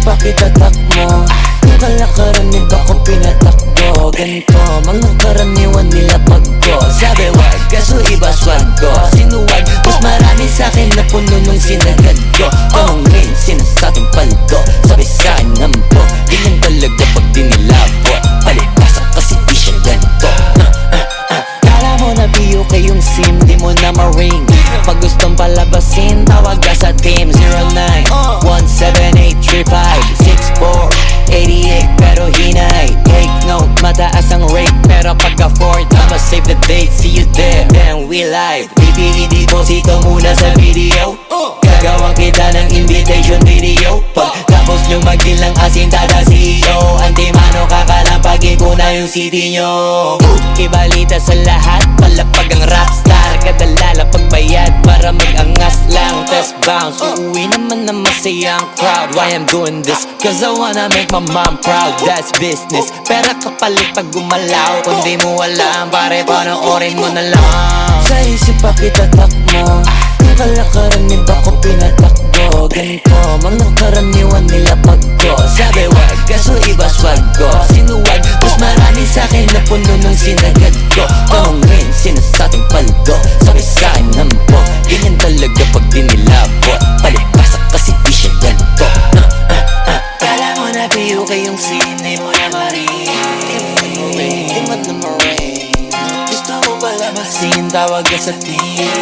pakitatak mo. Yung kalakaran ba ko pinatakbo? Ganito, mga karaniwan nila pagko. Sabi wag, kaso iba swag ko. Sinuwag, mas marami sa'kin na puno nung sinagad ko. Tanungin, sinasatong paldo. Sabi sa'kin nampo, ganyan talaga pag dinilabot. Palibasa kasi di siya ganito. Kala mo na BUK yung sim, di mo na ma-ring. Pag gustong palabasin, tawag ka sa team 09-17835-6488. Pero hinay, take note, mataas ang rate. Pero pagka 4th, I'ma save the date. See you there, then we live. Deposito muna sa video. Gagawang kita ng invitation video. Pagtapos nyo mag-deal ng asintada CEO, antimano kakalampagin ko na yung city nyo. Ibalita sa lahat, palapag ang rockstar. Kadalala pagbayad para mag-angas lang. Test bounce, uuwi naman na masayang crowd. Why I'm doing this? Cause I wanna make my mom proud. That's business. Pera kapalit pag gumalaw. Kung di mo alam, pare panoorin mo na lang. Sa isip pakitatak mo. Yung kalakaran ba ko pinatakbo? Ganito, mga karaniwan nila pagko. Sabi wag, kaso iba swag ko. Sinuwag, mas marami sa'kin na puno nung sinagad ko. Tanungin, sinasatong paldo. Sabi sa'kin nampo, ganyan talaga pag dinilabot. Palibasa kasi di siya ganito. Kala mo na BUK yung scene, di mo na ma-ring. Di mo na ma-ring. Gusto mo pala masin, tawag ka sa team